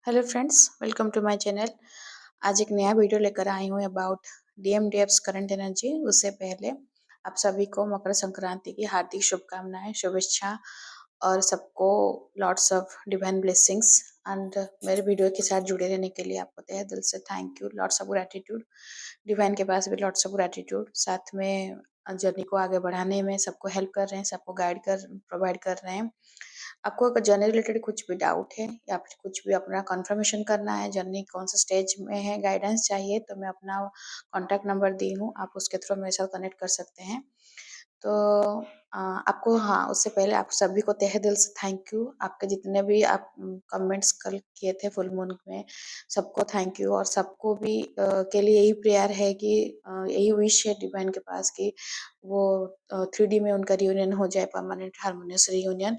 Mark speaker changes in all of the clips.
Speaker 1: Hello friends, welcome to my channel. आज एक नया वीडियो लेकर आई हूँ अबाउट डीएमडीएफ्स करंट एनर्जी। उससे पहले आप सभी को मकर संक्रांति की हार्दिक शुभकामनाएं, शुभेच्छा और सबको lots of divine blessings. And मेरे वीडियो के साथ जुड़े रहने के लिए आपको तहे दिल से thank you, lots of gratitude. Divine के पास भी लॉट्स ऑफ ग्रैटिट्यूड। साथ में जर्नी को आगे बढ़ाने में सबको हेल्प कर रहे हैं, सबको प्रोवाइड कर रहे हैं। आपको अगर जर्नी रिलेटेड कुछ भी डाउट है या फिर कुछ भी अपना कंफर्मेशन करना है, जर्नी कौन सा स्टेज में है, गाइडेंस चाहिए, तो मैं अपना कॉन्टैक्ट नंबर दी हूँ, आप उसके थ्रू मेरे साथ कनेक्ट कर सकते हैं। तो आपको, हाँ, उससे पहले आप सभी को तहे दिल से थैंक यू। आपके जितने भी आप कमेंट्स कल किए थे फुल मून में, सबको थैंक यू। और सबको भी के लिए यही प्रेयर है कि यही विश है डिवाइन के पास कि वो 3D में उनका रियूनियन हो जाए, परमानेंट हारमोनियस रियूनियन।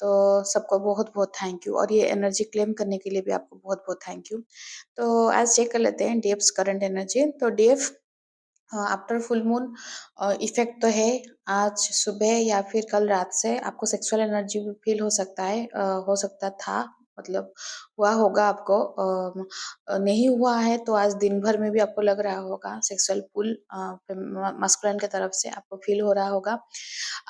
Speaker 1: तो सबको बहुत-बहुत थैंक यू और ये एनर्जी क्लेम करने के लिए भी आपको बहुत-बहुत थैंक यू। तो आज चेक कर लेते हैं डीएफ्स करंट एनर्जी। तो DF after full moon effect तो है आज सुबह या फिर कल रात से आपको सेक्सुअल एनर्जी भी फील हो सकता है, हो सकता था, मतलब हुआ होगा आपको। नहीं हुआ है तो आज दिन भर में भी आपको लग रहा होगा सेक्सुअल पुल मस्कुलिन की तरफ से आपको फील हो रहा होगा।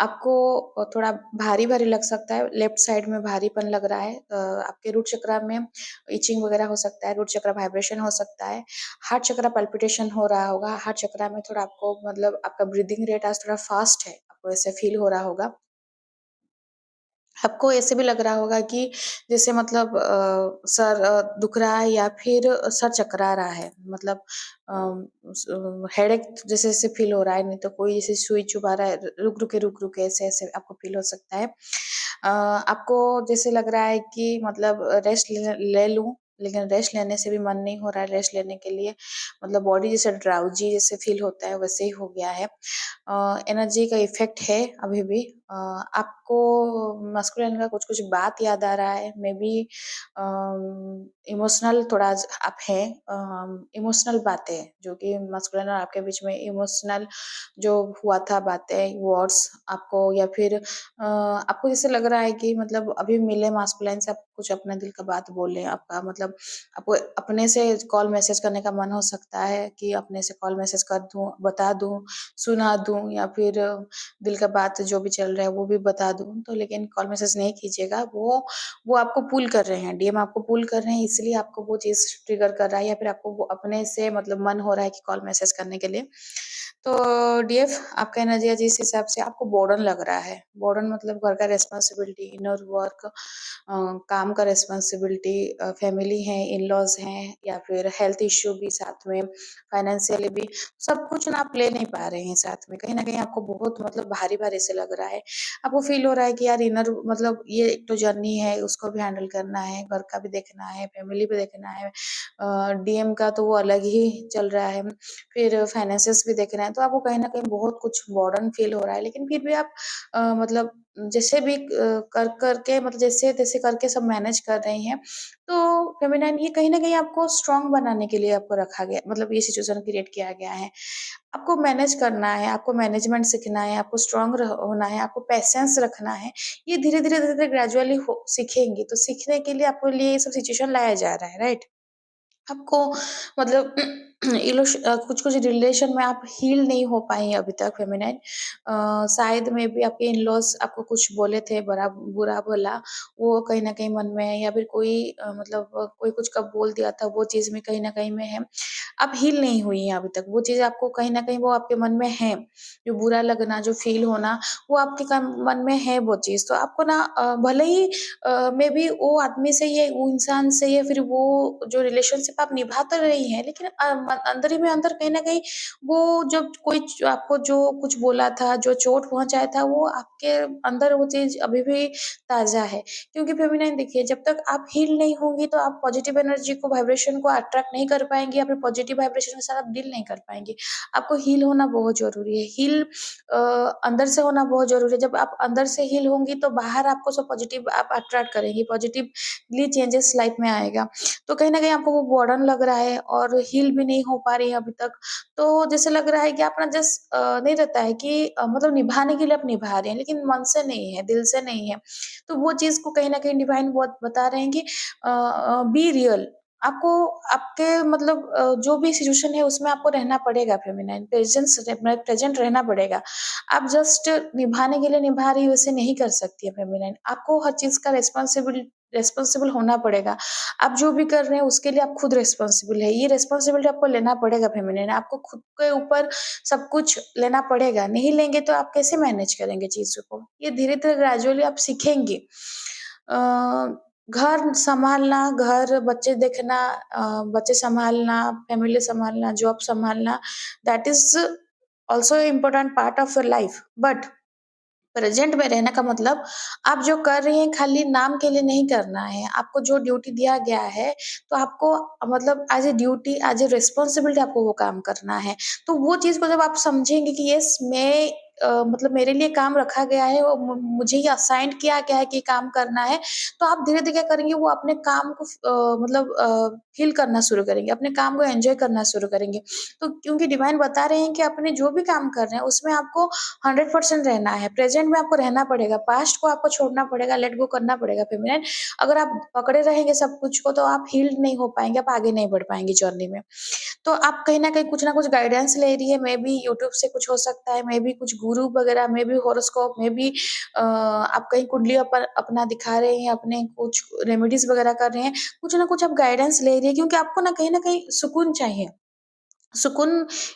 Speaker 1: आपको थोड़ा भारी भारी लग सकता है, लेफ्ट साइड में भारीपन लग रहा है। आपके रूट चक्रा में इचिंग वगैरह हो सकता है, रूट चक्रा वाइब्रेशन हो सकता है, हार्ट चक्रा पल्पिटेशन हो रहा होगा। हार्ट चक्रा में थोड़ा आपको, मतलब आपका ब्रीदिंग रेट आज थोड़ा फास्ट है, आपको ऐसे फील हो रहा होगा। आपको ऐसे भी लग रहा होगा कि जैसे मतलब सर दुख रहा है या फिर सर चकरा रहा है, मतलब हेडेक जैसे जैसे फील हो रहा है, नहीं तो कोई जैसे सुई चुभा रहा है, रुक रुके ऐसे ऐसे आपको फील हो सकता है। आपको जैसे लग रहा है कि मतलब रेस्ट ले लूं, लेकिन रेस्ट लेने से भी मन नहीं हो रहा है। रेस्ट लेने के लिए मतलब बॉडी जैसे ड्राउजी जैसे फील होता है, वैसे ही हो गया है। एनर्जी का इफेक्ट है अभी भी। आपको मस्कुलिन का कुछ कुछ बात याद आ रहा है, मे बी इमोशनल थोड़ा आप है, इमोशनल बातें जो कि मस्कुलिन और आपके बीच में इमोशनल जो हुआ था, बातें, वर्ड्स आपको, या फिर आपको जैसे लग रहा है कि मतलब अभी मिले मस्कुलिन से आप कुछ अपने दिल का बात बोले। आपका मतलब आपको अपने से कॉल मैसेज करने का मन हो सकता है कि अपने से कॉल मैसेज कर दूं, बता दूं, सुना दूं, या फिर दिल का बात जो भी चल रहा है वो भी बता दूं। तो लेकिन कॉल मैसेज नहीं कीजिएगा, वो आपको पुल कर रहे हैं, डीएम आपको पुल कर रहे हैं, इसलिए आपको वो चीज़ ट्रिगर कर रहा है, या फिर आपको वो अपने से मतलब मन हो रहा है कि कॉल मैसेज करने के लिए। तो डीएफ आपका एनर्जी है, जिस हिसाब से आपको बर्डन लग रहा है, बर्डन मतलब घर का रिस्पॉन्सिबिलिटी, इनर वर्क, काम का रिस्पॉन्सिबिलिटी, फैमिली है, इन-लॉज़ हैं, या फिर हेल्थ इश्यू भी साथ में, फाइनेंशियली भी, सब कुछ ना आप ले नहीं पा रहे हैं साथ में। कहीं न कहीं आपको बहुत मतलब भारी-भारी से लग रहा है। आपको फ़ील हो रहा है कि यार इनर, मतलब ये एक तो जर्नी है, उसको भी हैंडल करना है, घर का भी देखना है, फैमिली भी देखना है। डीएम का तो वो अलग ही चल रहा है, फिर फाइनेंसेस भी देखना है, तो आपको कहीं न कहीं बहुत कुछ बर्डन फ़ील हो रहा है। लेकिन फिर भी आप मतलब जैसे भी कर के, मतलब जैसे-तैसे करके सब मैनेज कर रही हैं। तो फेमिनाइन ये कहीं न कहीं आपको स्ट्रॉन्ग बनाने के लिए आपको रखा गया, मतलब ये सिचुएशन क्रिएट किया गया है। आपको मैनेज करना है, आपको मैनेजमेंट सीखना है, आपको स्ट्रॉन्ग होना है, आपको पेशेंस रखना है। ये धीरे-धीरे ग्रेजुअली हो सीखेंगी, तो सीखने के लिए आपके लिए ये सब सिचुएशन लाया जा रहा है, राइट? आपको मतलब कुछ-कुछ रिलेशन में आप हील नहीं हो पाई हैं अभी तक फेमिनाइन। शायद में भी आपके इन-लॉज़ आपको कुछ बोले थे बड़ा बुरा-भला, वो कहीं न कहीं मन में है, या फिर कोई मतलब कोई कुछ कब बोल दिया था, वो चीज़ में कहीं न कहीं में है। आप हील नहीं हुई हैं अभी तक, वो चीज़ आपको कहीं न कहीं वो आपके मन में है। जो बुरा लगना, जो फ़ील होना, वो आपके मन में है वो चीज़। तो आपको ना भले ही मेबी वो आदमी से, ये वो इंसान से, या फिर वो जो रिलेशनशिप आप निभा तो रही हैं, लेकिन अंदर ही में अंदर कहीं न कहीं वो जब कोई आपको जो कुछ बोला था, जो चोट पहुँचाया था, वो आपके अंदर वो चीज़ अभी भी ताज़ा है। क्योंकि फेमिनाइन देखिए, जब तक आप हील नहीं होंगी तो आप पॉजिटिव एनर्जी को, वाइब्रेशन को अट्रैक्ट नहीं कर पाएँगी, या फिर पॉजिटिव वाइब्रेशन के साथ आप डील नहीं कर पाएँगी। आपको हील होना बहुत ज़रूरी है। हील अंदर से होना बहुत ज़रूरी है। जब आप अंदर से हील होंगी तो बाहर आपको सब पॉजिटिव आप अट्रैक्ट करेंगी, पॉजिटिवली चेंजेस लाइफ में आएगा। तो कहीं न कहीं आपको वो बर्डन लग रहा है और हील भी नहीं नहीं हो पा रही है अभी तक, तो जैसे लग रहा है कि अपना नहीं रहता है कि मतलब निभाने के लिए आप निभा रहे हैं, लेकिन मन से नहीं है, दिल से नहीं है। तो वो चीज़ को कहीं न कहीं डिवाइन बहुत बता रहे हैं कि बी रियल। आपको आपके मतलब जो भी सिचुएशन है उसमें आपको रहना पड़ेगा फेमिनाइन, प्रेज़ेंट रहना पड़ेगा। आप जस्ट निभाने के लिए निभा रही हो, वैसे नहीं कर सकती है फेमिनाइन। आपको हर चीज़ का रिस्पॉन्सिबल होना पड़ेगा। आप जो भी कर रहे हैं उसके लिए आप खुद रिस्पॉन्सिबल है। ये रिस्पॉन्सिबिलिटी आपको लेना पड़ेगा फेमिनिन। आपको खुद के ऊपर सब कुछ लेना पड़ेगा। नहीं लेंगे तो आप कैसे मैनेज करेंगे चीज़ों को? ये धीरे-धीरे ग्रेजुअली आप सीखेंगे। अ, घर सँभालना, घर, बच्चे देखना, बच्चे सँभालना, फैमिली सँभालना, जॉब सँभालना, that is also important part of your life. But present में रहने का मतलब आप जो कर रही हैं खाली नाम के लिए नहीं करना है। आपको जो ड्यूटी दिया गया है, तो आपको मतलब as a duty, as a responsibility आपको वो काम करना है। तो वो चीज़ को जब आप समझेंगे कि येस मैं मतलब मेरे लिए काम रखा गया है, वो मुझे ये असाइन्ड किया गया है कि काम करना है, तो आप धीरे-धीरे क्या करेंगे, वो अपने काम को मतलब फ़ील करना शुरू करेंगे, अपने काम को एन्जॉय करना शुरू करेंगे। तो क्योंकि डिवाइन बता रहे हैं कि अपने जो भी काम कर रहे हैं, उसमें आपको 100% रहना है, प्रेज़ेंट में आपको रहना पड़ेगा, पास्ट को आपको छोड़ना पड़ेगा, लेट गो करना पड़ेगा फेमिनिन। अगर आप पकड़े रहेंगे सब कुछ को तो आप हील्ड नहीं हो पाएँगे, आप आगे नहीं बढ़ पाएँगे जर्नी में। तो आप कहीं न कहीं कुछ न कुछ गाइडेंस ले रही है, मेबी यूट्यूब से कुछ हो सकता है, मेबी कुछ गुरु वगैरह, मेबी हॉरोस्कोप, मेबी आप कहीं कुंडली अपना दिखा रहे हैं, अपने कुछ रेमेडीज़ वगैरह कर रहे हैं, कुछ न कुछ आप गाइडेंस ले रही है क्योंकि आपको ना कहीं न कहीं सुकून चाहिए। सुकून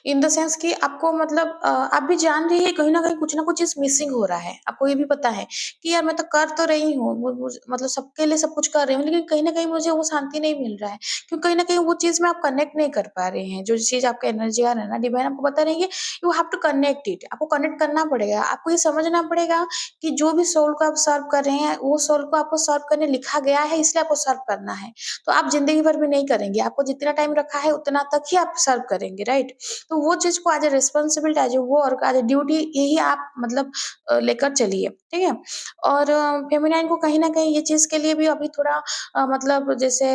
Speaker 1: इन द सेंस कि आपको मतलब आप भी जान रही है कहीं न कहीं कुछ न कुछ चीज़ मिसिंग हो रहा है। आपको ये भी पता है कि यार मैं तो कर तो रही हूँ, मुझ मतलब सबके लिए सब कुछ कर रही हूँ, लेकिन कहीं न कहीं मुझे वो शांति नहीं मिल रहा है। क्योंकि कहीं न कहीं वो चीज़ में आप कनेक्ट नहीं कर पा रहे हैं। जो चीज़ आपका एनर्जी आ रहा है ना, डिवाइन आपको बता रही है you have to connect it. आपको कनेक्ट करना पड़ेगा। आपको ये समझना पड़ेगा कि जो भी सोल को आप सर्व कर रहे हैं, वो सोल को आपको सर्व करने लिखा गया है, इसलिए आपको सर्व करना है। तो आप ज़िंदगी भर भी नहीं करेंगे। आपको जितना टाइम रखा है उतना तक ही आप सर्व करेंगे, राइट? तो वो चीज़ को as a responsibility, as a work, as a duty यही आप मतलब लेकर चलिए, ठीक है? और फेमिनाइन को कहीं न कहीं ये चीज़ के लिए भी अभी थोड़ा मतलब जैसे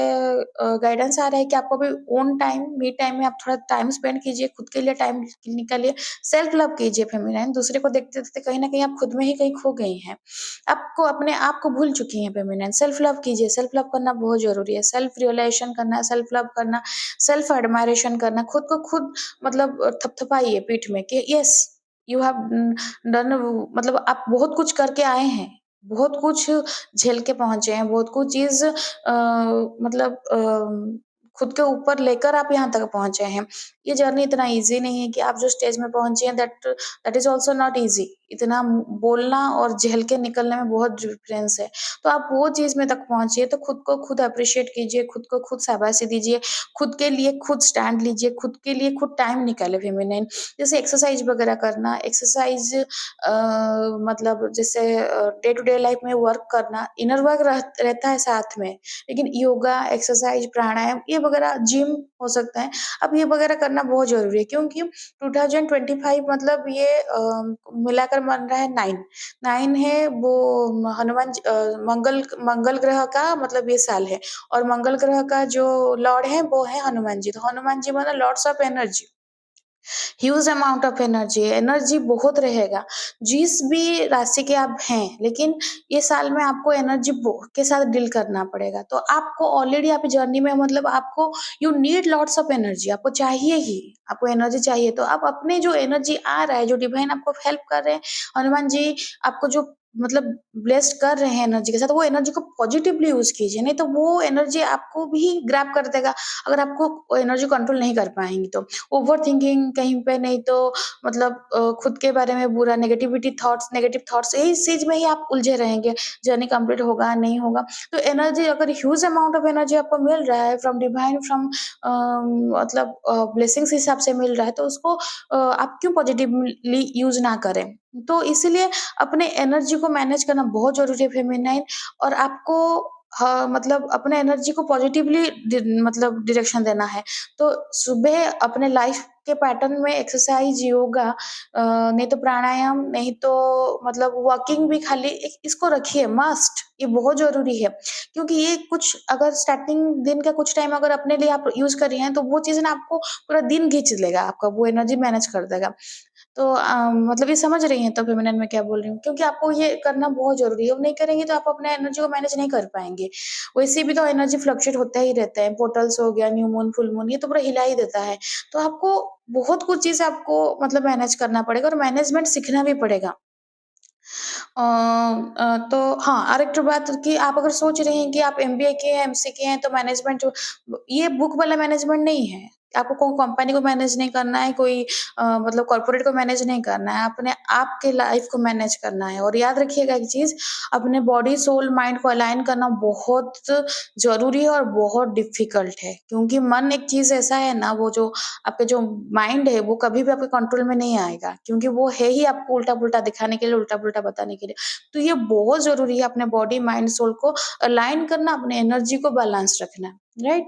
Speaker 1: गाइडेंस आ रहा है कि आपको अभी ओन टाइम, मी टाइम में आप थोड़ा टाइम स्पेंड कीजिए, खुद के लिए टाइम निकालिए, सेल्फ लव कीजिए फेमिनाइन। दूसरे को देखते-देखते कहीं न कहीं आप खुद में ही कहीं खो गई हैं। आपको अपने आप को भूल चुकी हैं फेमिनाइन। सेल्फ लव कीजिए, सेल्फ लव करना बहुत ज़रूरी है। सेल्फ रियलाइज़ेशन करना, सेल्फ लव करना, सेल्फ एडमायरेशन करना, खुद को खुद मतलब थपथपाइए पीठ में कि यस यू हैव डन, मतलब आप बहुत कुछ करके आए हैं, बहुत कुछ झेल के पहुँचे हैं, बहुत कुछ चीज़ मतलब खुद के ऊपर लेकर आप यहाँ तक पहुँचे हैं। ये जर्नी इतना ईज़ी नहीं है कि आप जो स्टेज में पहुँची हैं that is also not easy. इतना बोलना और झेल के निकलने में बहुत डिफरेंस है। तो आप वो चीज़ में तक पहुँचिए तो खुद को खुद एप्रिशिएट कीजिए, खुद को खुद शाबाशी दीजिए, खुद के लिए खुद स्टैंड लीजिए, खुद के लिए खुद टाइम निकालें फेमिनिन। जैसे एक्सरसाइज़ वगैरह करना, एक्सरसाइज़ मतलब जैसे डे टू डे लाइफ़ में वर्क करना, इनर वर्क रहता है साथ में, लेकिन योगा, एक्सरसाइज़, प्राणायाम ये वगैरह, जिम हो सकता है। अब ये वगैरह करना बहुत ज़रूरी है क्योंकि 2025 मतलब ये मिलाकर बन रहा है 9। 9 है वो मंगल ग्रह का मतलब ये साल है और मंगल ग्रह का जो लॉर्ड है वो है हनुमान जी। तो हनुमान जी मतलब lords of energy. Huge amount of energy, energy बहुत रहेगा। जिस भी राशि के आप हैं, लेकिन ये साल में आपको एनर्जी के साथ डील करना पड़ेगा। तो आपको ऑलरेडी आप जर्नी में मतलब आपको you need lots of energy, आपको चाहिए ही, आपको एनर्जी चाहिए। तो आप अपने जो एनर्जी आ रहा है, जो डिवाइन आपको हेल्प कर रहे हैं, हनुमान जी आपको जो मतलब ब्लेस्ड कर रहे हैं एनर्जी के साथ, वो एनर्जी को पॉजिटिवली यूज़ कीजिए, नहीं तो वो एनर्जी आपको भी ग्रैब कर देगा, अगर आपको वो एनर्जी कंट्रोल नहीं कर पाएँगी तो। ओवरथिंकिंग कहीं पे, नहीं तो मतलब खुद के बारे में बुरा, नेगेटिव थॉट्स यही चीज़ में ही आप उलझे रहेंगे। जर्नी कंप्लीट होगा, नहीं होगा। तो एनर्जी अगर ह्यूज अमाउंट ऑफ एनर्जी आपको मिल रहा है फ्रॉम डिवाइन, फ्रॉम मतलब ब्लेसिंग्स हिसाब से मिल रहा है, तो उसको आप क्यों पॉजिटिवली यूज़ ना करें? तो इसीलिए अपने एनर्जी को मैनेज करना बहुत ज़रूरी है फेमिनाइन। और आपको हाँ, मतलब अपने एनर्जी को पॉजिटिवली मतलब डायरेक्शन देना है। तो सुबह अपने लाइफ के पैटर्न में एक्सरसाइज़, योगा नहीं तो प्राणायाम, नहीं तो मतलब वॉकिंग भी खाली इसको रखिए मस्ट, ये बहुत ज़रूरी है। क्योंकि ये कुछ अगर स्टार्टिंग दिन का कुछ टाइम अगर अपने लिए आप यूज़ कर रही हैं, तो वो चीज़ ना आपको पूरा दिन खींच लेगा आपका, वो एनर्जी मैनेज कर देगा। तो मतलब ये समझ रही हैं तब फेमिनिन में क्या बोल रही हूँ, क्योंकि आपको ये करना बहुत ज़रूरी है, वो नहीं करेंगी तो आप अपने एनर्जी को मैनेज नहीं कर पाएँगे। वैसे भी तो एनर्जी फ्लक्चुएट होता ही रहता है, पोर्टल्स हो गया, न्यू मून, फुल मून ये तो पूरा हिला ही देता है। तो आपको बहुत कुछ चीज़ आपको मतलब मैनेज करना पड़ेगा और मैनेजमेंट सीखना भी पड़ेगा। तो हाँ, और एक तो बात कि आप अगर सोच रही हैं कि आप एमबीए किए हैं, एमसीए किए हैं तो मैनेजमेंट जो ये बुक वाला मैनेजमेंट नहीं है। आपको कोई कंपनी को मैनेज नहीं करना है, कोई मतलब कॉर्पोरेट को मैनेज नहीं करना है, अपने आप के लाइफ को मैनेज करना है और याद रखिएगा एक चीज़, अपने बॉडी, सोल, माइंड को अलाइन करना बहुत ज़रूरी है और बहुत डिफ़िकल्ट है। क्योंकि मन एक चीज़ ऐसा है ना, वो जो आपके जो माइंड है, वो कभी भी आपके कंट्रोल में नहीं आएगा, क्योंकि वो है ही आपको उल्टा-पुल्टा दिखाने के लिए, उल्टा-पुल्टा बताने के लिए। तो ये बहुत ज़रूरी है अपने बॉडी, माइंड, सोल को अलाइन करना, अपने एनर्जी को बैलेंस रखना, राइट?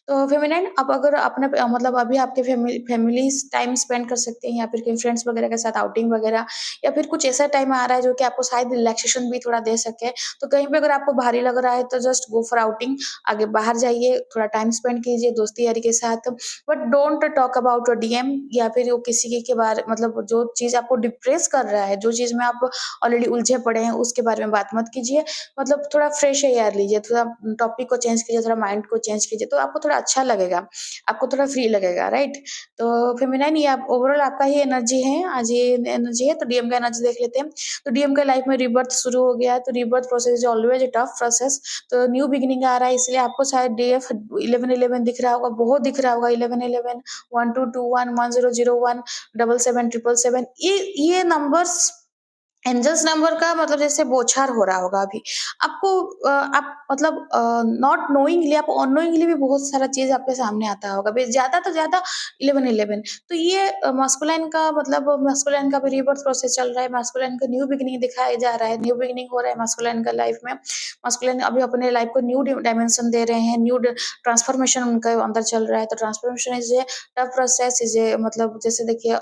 Speaker 1: तो फेमिनाइन अब अगर आपने मतलब अभी आपके फैमिलीज़ टाइम स्पेंड कर सकते हैं या फिर कहीं फ्रेंड्स वगैरह के साथ आउटिंग वगैरह या फिर कुछ ऐसा टाइम आ रहा है जो कि आपको शायद रिलैक्सेशन भी थोड़ा दे सके, तो कहीं पे अगर आपको भारी लग रहा है तो जस्ट गो फॉर आउटिंग, आगे बाहर जाइए, थोड़ा टाइम स्पेंड कीजिए दोस्ती यारी के साथ, but don't talk about your DM या फिर वो किसी के बारे मतलब जो चीज़ आपको डिप्रेस कर रहा है, जो चीज़ में आप ऑलरेडी उलझे पड़े हैं, उसके बारे में बात मत कीजिए। मतलब थोड़ा फ्रेश एयर लीजिए, थोड़ा टॉपिक को चेंज कीजिए, थोड़ा माइंड को चेंज कीजिए, तो आपको थोड़ा अच्छा लगेगा, आपको थोड़ा फ्री लगेगा, राइट? तो फेमिनाइन ये आप ओवरऑल आपका ही एनर्जी है, आज ये एनर्जी है, तो डीएम का एनर्जी देख लेते हैं। तो डीएम का लाइफ में रीबर्थ शुरू हो गया है, तो rebirth process is always a tough process, तो न्यू बिगिनिंग आ रहा है, इसलिए आपको शायद डीएफ 1111 दिख रहा होगा, बहुत दिख रहा होगा 1111, 1221, 1001, 7777 ये नंबर्स एंजल्स नंबर का मतलब जैसे बौछार हो रहा होगा अभी। आपको आप मतलब नॉट नोइंगली आप अननोइंगली भी बहुत सारा चीज़ आपके सामने आता होगा। बे ज़्यादा तो ज़्यादा 11-11 तो ये मास्कुलाइन का मतलब मास्कुलाइन का भी रीबर्थ प्रोसेस चल रहा है, मास्कुलाइन का न्यू बिगिनिंग दिखाया जा रहा है, न्यू बिगिनिंग हो रहा है मास्कुलाइन का लाइफ में। मास्कुलाइन अभी अपने लाइफ को न्यू डायमेंशन दे रहे हैं, न्यू ट्रांसफॉर्मेशन उनके अंदर चल रहा है। तो transformation is a tough process is a मतलब जैसे देखिए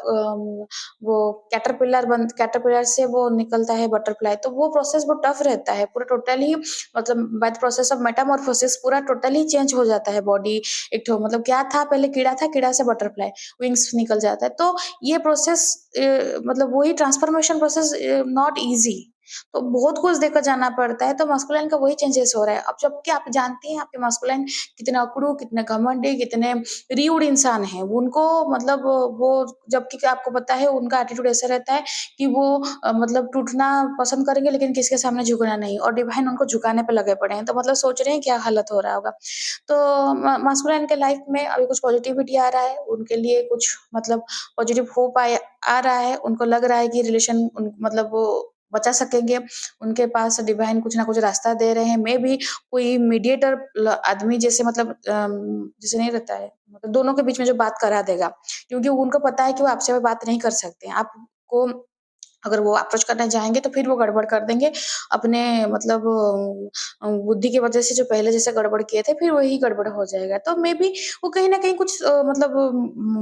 Speaker 1: वो कैटरपिलर से वो निकलता है बटरफ्लाई, तो वो प्रोसेस बहुत टफ रहता है, पूरा टोटली मतलब by the process of Metamorphosis पूरा टोटली चेंज हो जाता है बॉडी। एक ठो मतलब क्या था पहले कीड़ा था, कीड़ा से बटरफ्लाई, विंग्स निकल जाता है। तो ये प्रोसेस मतलब वही ट्रांसफॉर्मेशन प्रोसेस नॉट ईज़ी, तो बहुत कुछ देकर जाना पड़ता है, तो मास्कुलाइन का वही चेंजेस हो रहा है। अब जबकि आप जानती हैं आपके मास्कुलाइन कितने अकड़ू, कितने घमंडी, कितने रीउड इंसान हैं, उनको मतलब वो जबकि क्या आपको पता है उनका एटीट्यूड ऐसा रहता है कि वो मतलब टूटना पसंद करेंगे लेकिन किसी के सामने झुकना नहीं और डिवाइन उनको झुकाने पे लगे पड़े हैं, तो मतलब सोच रहे हैं क्या हालत हो रहा होगा। तो मास्कुलाइन के लाइफ में अभी कुछ पॉजिटिविटी आ रहा है, उनके लिए कुछ मतलब पॉजिटिव होप आ रहा है, उनको लग रहा है कि रिलेशन मतलब वो बचा सकेंगे, उनके पास डिवाइन कुछ ना कुछ रास्ता दे रहे हैं, मेबी कोई मीडिएटर आदमी जैसे मतलब जैसे नहीं रहता है मतलब दोनों के बीच में जो बात करा देगा, क्योंकि उनको पता है कि वो आपसे बात नहीं कर सकते हैं। आपको अगर वो अप्रोच करने जाएँगे तो फिर वो गड़बड़ कर देंगे। अपने मतलब बुद्धि की वजह से जो पहले जैसे गड़बड़ किए थे फिर वही गड़बड़ हो जाएगा। तो मेबी वो कहीं न कहीं कुछ मतलब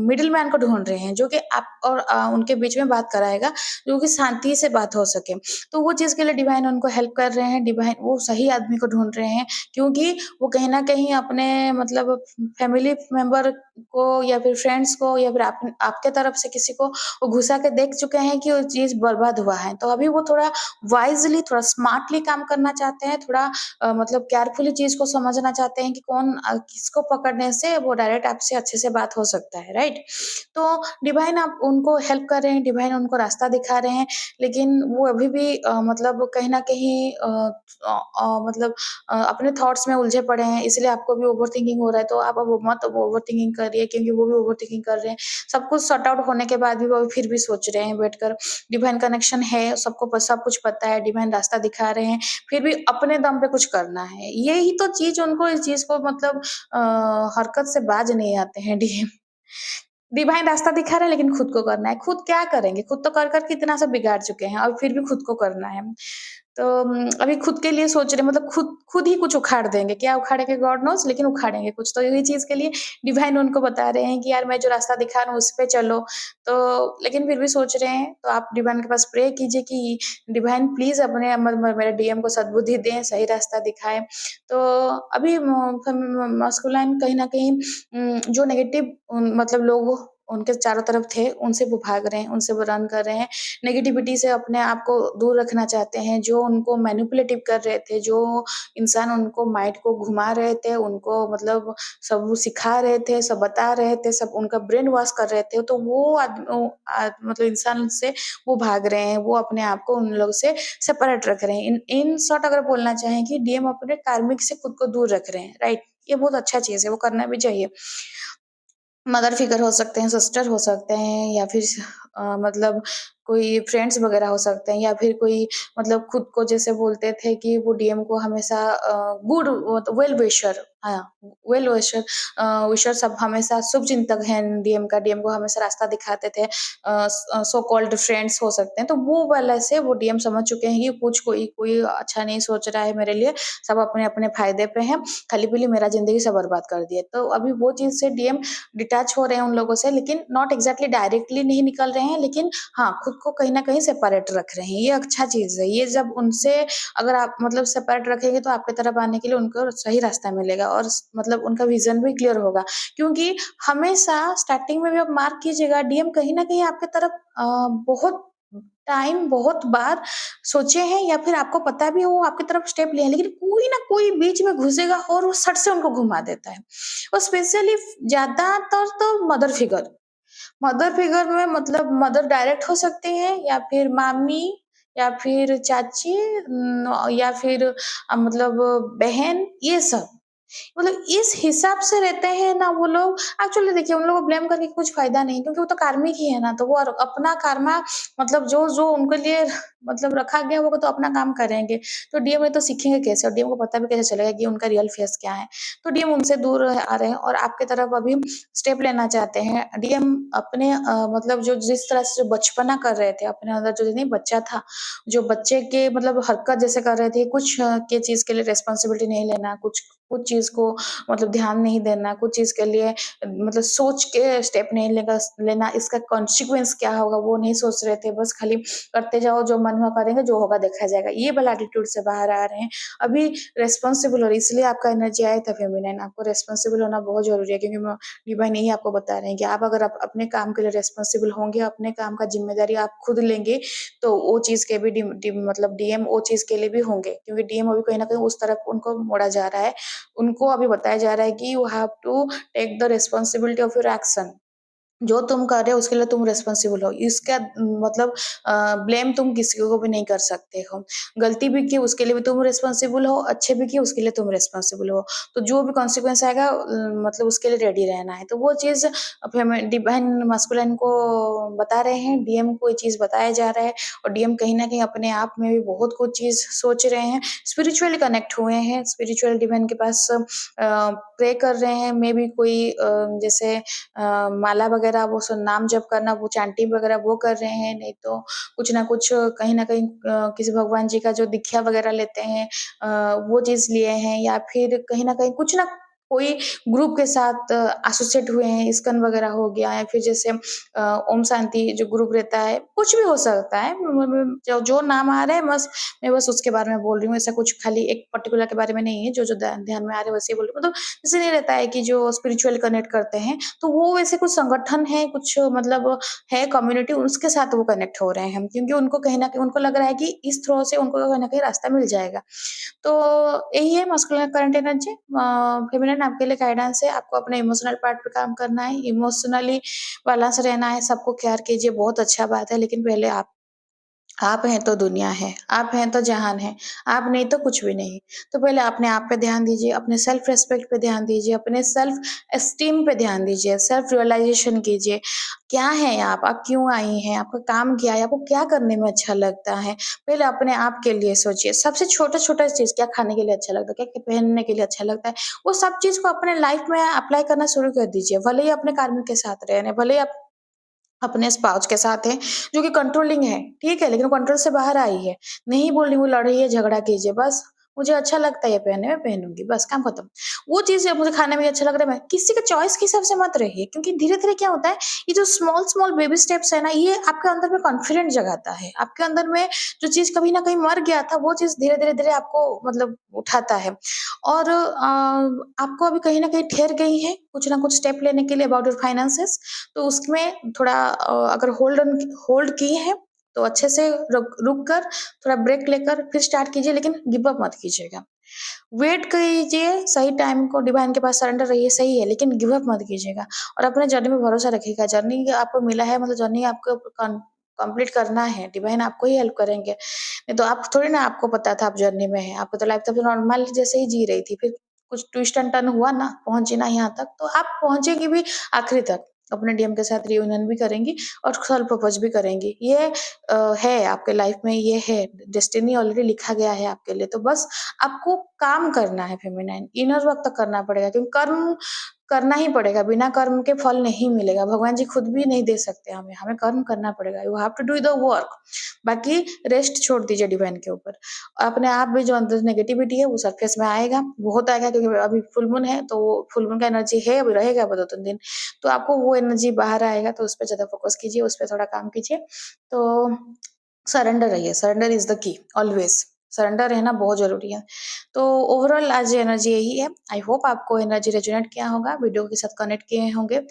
Speaker 1: मिडल मैन को ढूँढ रहे हैं जो कि आप और उनके बीच में बात कराएगा, जो कि शांति से बात हो सके। तो वो चीज़ के लिए डिवाइन उनको हेल्प कर रहे हैं, डिवाइन वो सही आदमी को ढूँढ रहे हैं, क्योंकि वो कहीं न कहीं अपने मतलब फैमिली मेंबर को या फिर फ्रेंड्स को या फिर आपके तरफ से किसी को वो घुसा के देख चुके हैं कि वो चीज़ बर्बाद हुआ है। तो अभी वो थोड़ा वाइज़ली, थोड़ा स्मार्टली काम करना चाहते हैं, थोड़ा मतलब केयरफुली चीज़ को समझना चाहते हैं कि कौन किसको पकड़ने से वो डायरेक्ट आपसे अच्छे से बात हो सकता है, राइट? तो डिवाइन आप उनको हेल्प कर रहे हैं, डिवाइन उनको रास्ता दिखा रहे हैं, लेकिन वो अभी भी मतलब कहीं न कहीं मतलब अपने थॉट्स में उलझे पड़े हैं, इसलिए आपको भी ओवरथिंकिंग हो रहा है, तो आप अब मत ओवरथिंकिंग करिए क्योंकि वो भी ओवरथिंकिंग कर रहे हैं। सब कुछ सॉर्ट आउट होने के बाद भी वो फिर भी सोच रहे हैं बैठकर, डिवाइन कनेक्शन है, सबको सब कुछ पता है, डिवाइन रास्ता दिखा रहे हैं, फिर भी अपने दम पे कुछ करना है। यही तो चीज़ उनको इस चीज़ को मतलब हरकत से बाज नहीं आते हैं डिवाइन रास्ता दिखा रहा है लेकिन खुद को करना है। खुद क्या करेंगे? खुद तो कर-कर के इतना सब बिगाड़ चुके हैं और फिर भी खुद को करना है। तो अभी खुद के लिए सोच रहे हैं, मतलब खुद खुद ही कुछ उखाड़ देंगे, क्या उखाड़ेंगे गॉड नोज़, लेकिन उखाड़ेंगे कुछ। तो इसी चीज़ के लिए डिवाइन उनको बता रहे हैं कि यार मैं जो रास्ता दिखा रहा हूँ उस पे चलो। तो लेकिन फिर भी सोच रहे हैं, तो आप डिवाइन के पास प्रे कीजिए कि डिवाइन प्लीज़ अपने म म मेरे डीएम को सद्बुद्धि दें, सही रास्ता दिखाएँ। तो अभी मस्कुलाइन कहीं न कहीं जो नेगेटिव मतलब लोग उनके चारों तरफ थे, उनसे वो भाग रहे हैं, उनसे वो रन कर रहे हैं। नेगेटिविटी से अपने आप को दूर रखना चाहते हैं, जो उनको मैनिपुलेटिव कर रहे थे, जो इंसान उनको माइंड को घुमा रहे थे, उनको मतलब सब वो सिखा रहे थे, सब बता रहे थे, सब उनका ब्रेन वॉश कर रहे थे, तो वो मतलब इंसान से वो भाग रहे हैं, वो अपने आप को उन लोगों से सेपरेट रख रहे हैं। इन इन शॉर्ट अगर बोलना चाहें कि डीएम अपने कार्मिक से खुद को दूर रख रहे हैं, राइट? ये बहुत अच्छा चीज़ है, वो करना भी चाहिए। मदर फिगर हो सकते हैं, सिस्टर हो सकते हैं या फिर मतलब कोई फ्रेंड्स वगैरह हो सकते हैं या फिर कोई मतलब खुद को जैसे बोलते थे कि वो डीएम को हमेशा गुड वो तो वेल विशर हाँ, वेल विशर विशर सब हमेशा शुभचिंतक हैं डीएम का, डीएम को हमेशा रास्ता दिखाते थे। सो कॉल्ड फ्रेंड्स हो सकते हैं, तो वो वाला से वो डीएम समझ चुके हैं कि कुछ कोई कोई अच्छा नहीं सोच रहा है मेरे लिए, सब अपने-अपने फ़ायदे पे हैं, खाली-पीली मेरा ज़िंदगी सब बर्बाद कर दिए। तो अभी वो चीज़ से डीएम डिटैच हो रहे हैं उन लोगों से, लेकिन नॉट एक्ज़ैक्टली डायरेक्टली नहीं निकल रहे हैं, लेकिन हाँ, खुद को कहीं न कहीं सेपरेट रख रहे हैं, ये अच्छा चीज़ है। ये जब उनसे अगर आप मतलब सेपरेट रखेंगे तो आपकी तरफ आने के लिए उनको सही रास्ता मिलेगा और मतलब उनका विज़न भी क्लियर होगा। क्योंकि हमेशा स्टार्टिंग में भी आप मार्क कीजिएगा डीएम कहीं न कहीं आपकी तरफ बहुत टाइम बहुत बार सोचे हैं या फिर आपको पता भी हो वो आपकी तरफ स्टेप लिए हैं, लेकिन कोई ना कोई बीच में घुसेगा और वो सट से उनको घुमा देता है। और स्पेशली ज़्यादातर तो मदर फिगर में मतलब मदर डायरेक्ट हो सकती हैं या फिर मामी या फिर चाची या फिर मतलब बहन ये सब। मतलब इस हिसाब से रहते हैं ना वो लोग एक्चुअली देखिए उन लोगों को ब्लेम करके कुछ फ़ायदा नहीं क्योंकि वो तो कार्मिक ही है ना, तो वो और अपना कर्मा मतलब जो उनके लिए मतलब रखा गया वो तो अपना काम करेंगे। तो डीएम ये तो सीखेंगे कैसे और डीएम को पता भी कैसे चलेगा कि उनका रियल फेस क्या है। तो डीएम उनसे दूर आ रहे हैं और आपकी तरफ अभी स्टेप लेना चाहते हैं। डीएम अपने मतलब जो जिस तरह से जो बचपना कर रहे थे, अपने अंदर जो नहीं बच्चा था, जो बच्चे के मतलब हरकत जैसे कर रहे थे, कुछ के चीज़ के लिए रिस्पॉन्सिबिलिटी नहीं लेना, कुछ कुछ चीज़ को मतलब ध्यान नहीं देना, कुछ चीज़ के लिए मतलब सोच के स्टेप नहीं लेना, इसका कॉन्सिक्वेंस क्या होगा वो नहीं सोच रहे थे, बस खाली करते जाओ, जो मन हुआ करेंगे, जो होगा देखा जाएगा। ये वाला एटीट्यूड से बाहर आ रहे हैं। अभी रिस्पॉन्सिबल हो रही है, इसलिए आपका एनर्जी आया था फेमिनिन, आपको रिस्पॉन्सिबल होना बहुत ज़रूरी है क्योंकि डिवाइन यही आपको बता रहे हैं कि आप अगर आप अपने काम के लिए रिस्पॉन्सिबल होंगे, अपने काम का ज़िम्मेदारी आप खुद लेंगे, तो वो चीज़ के भी मतलब डीएम वो चीज़ के लिए भी होंगे क्योंकि डीएम अभी कहीं न कहीं उस तरफ उनको मोड़ा जा रहा है। उनको अभी बताया जा रहा है कि you have to take the responsibility of your action. जो तुम कर रहे हो उसके लिए तुम रिस्पॉन्सिबल हो। इसका मतलब ब्लेम तुम किसी को भी नहीं कर सकते हो। गलती भी की उसके लिए भी तुम रिस्पॉन्सिबल हो, अच्छे भी किए उसके लिए तुम रिस्पॉन्सिबल हो। तो जो भी कॉन्सिक्वेंस आएगा मतलब उसके लिए रेडी रहना है। तो वो चीज़ डिवाइन मास्कुलिन को बता रहे हैं, डीएम को ये चीज़ बताया जा रहा है और डीएम कहीं न कहीं अपने आप में भी बहुत कुछ चीज़ सोच रहे हैं। स्पिरिचुअली कनेक्ट हुए हैं, स्पिरिचुअल डिवाइन के पास प्रे कर रहे हैं। मेबी कोई जैसे माला वगैरह वो सब नाम जप करना, वो चैंटिंग वगैरह वो कर रहे हैं, नहीं तो कुछ ना कुछ कहीं न कहीं किसी भगवान जी का जो दीक्षा वगैरह लेते हैं वो चीज़ लिए हैं या फिर कहीं न कहीं कुछ ना कोई ग्रुप के साथ एसोसिएट हुए हैं, इस्कॉन वगैरह हो गया या फिर जैसे ओम शांति जो ग्रुप रहता है, कुछ भी हो सकता है। म जो जो नाम आ रहा है बस मैं बस उसके बारे में बोल रही हूँ, ऐसा कुछ खाली एक पर्टिकुलर के बारे में नहीं है, जो-जो ध्यान में आ रहा है वैसे ही बोल रही हूँ। मतलब जैसे नहीं रहता है कि जो स्पिरिचुअल कनेक्ट करते हैं, तो वो वैसे कुछ संगठन है, कुछ मतलब है कम्युनिटी उसके साथ वो कनेक्ट हो रहे हैं क्योंकि उनको कहीं न कहीं उनको लग रहा है कि इस थ्रो से उनको कहीं न कहीं रास्ता मिल जाएगा। तो यही है मस्कुलिन करंट एनर्जी फेमिनिन आपके लिए गाइडेंस है, आपको अपने इमोशनल पार्ट पे काम करना है, इमोशनली बैलेंस रहना है, सबको केयर कीजिए, बहुत अच्छा बात है, लेकिन पहले आप हैं तो दुनिया है, आप हैं तो जहान है, आप नहीं तो कुछ भी नहीं। तो पहले अपने आप पे ध्यान दीजिए, अपने सेल्फ रिस्पेक्ट पे ध्यान दीजिए, अपने सेल्फ एस्टीम पे ध्यान दीजिए, सेल्फ रियलाइज़ेशन कीजिए। क्या हैं आप क्यों आई हैं? आपका काम क्या है? आपको क्या करने में अच्छा लगता है? पहले अपने आप के लिए सोचिए, सबसे छोटा-छोटा चीज़ क्या खाने के लिए अच्छा लगता है? क्या पहनने के लिए अच्छा लगता है? वो सब चीज़ को अपने लाइफ़ में अप्लाई करना शुरू कर दीजिए, भले ही अपने कार्मिक के साथ रह रहे हैं, भले ही आप अपने स्पाउस के साथ है, जो कि कंट्रोलिंग है, ठीक है? लेकिन वो कंट्रोल से बाहर आई है। नहीं बोल रही हूँ लड़ रही है, झगड़ा कीजिए, बस मुझे अच्छा लगता है ये पहनने में, पहनूँगी, बस काम खत्म। वो चीज़ जब मुझे खाने में अच्छा लग रहा है मैं किसी के चॉइस के हिसाब से मत रहिए, क्योंकि धीरे-धीरे क्या होता है, ये जो स्मॉल-स्मॉल बेबी स्टेप्स है ना, ये आपके अंदर में कॉन्फिडेंट जगाता है। आपके अंदर में जो चीज़ कभी न कहीं मर गया था, वो चीज़ धीरे-धीरे आपको मतलब उठाता है। और आपको अभी कहीं न कहीं ठेर गई हैं, कुछ न कुछ स्टेप लेने के लिए अबाउट योर फाइनेंसेस, तो उसमें थोड़ा अगर होल्ड किए हैं, तो अच्छे से रुक रुक कर, थोड़ा ब्रेक लेकर फिर स्टार्ट कीजिए, लेकिन गिव अप मत कीजिएगा। वेट कीजिए, सही टाइम को डिवाइन के पास सरेंडर रहिए, सही है, लेकिन गिव अप मत कीजिएगा और अपने जर्नी में भरोसा रखिएगा। जर्नी आपको मिला है, मतलब जर्नी आपको कंप्लीट करना है, डिवाइन आपको ही हेल्प करेंगे। नहीं तो आप थोड़ी ना, आपको पता था आप जर्नी में हैं, आपको तो लाइफ तो नॉर्मल जैसे ही जी रही थी, फिर कुछ ट्विस्ट एंड टर्न हुआ ना, पहुँची ना यहाँ तक, तो आप पहुँचेंगी भी आखिरी तक। अपने डीएम के साथ रियूनियन भी करेंगी और सेल्फ प्रपोज़ भी करेंगी। ये है आपके लाइफ में, ये है, डेस्टिनी ऑलरेडी लिखा गया है आपके लिए, तो बस आपको काम करना है फेमिनाइन, इनर वर्क तक करना पड़ेगा, क्योंकि कर्म करना ही पड़ेगा, बिना कर्म के फल नहीं मिलेगा। भगवान जी खुद भी नहीं दे सकते हमें, हमें कर्म करना पड़ेगा। You have to do the work. बाकी रेस्ट छोड़ दीजिए डिवाइन के ऊपर। अपने आप में जो अंदर नेगेटिविटी है वो सरफेस में आएगा, बहुत आएगा, क्योंकि अभी फुल मून है, तो वो फुल मून का एनर्जी है, अभी रहेगा वो 2-3 दिन। तो आपको वो एनर्जी बाहर आएगा, तो उस पे ज़्यादा फोकस कीजिए, उस पे थोड़ा काम कीजिए। तो सरेंडर रहिए, surrender is the key always. Surrender रहना बहुत ज़रूरी है। तो ओवरऑल आज एनर्जी यही है। आई होप आपको एनर्जी रेजोनेट किया होगा, वीडियो के साथ कनेक्ट किए होंगे।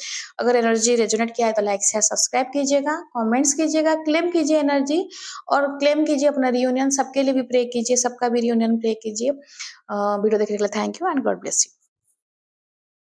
Speaker 1: अगर एनर्जी रेजोनेट किया है तो लाइक शेयर सब्सक्राइब कीजिएगा, कमेंट्स कीजिएगा, क्लेम कीजिए एनर्जी और क्लेम कीजिए अपना रियूनियन, सबके लिए भी प्रे कीजिए, सबका भी रियूनियन प्रे कीजिए। वीडियो देखने के लिए thank you and God bless you.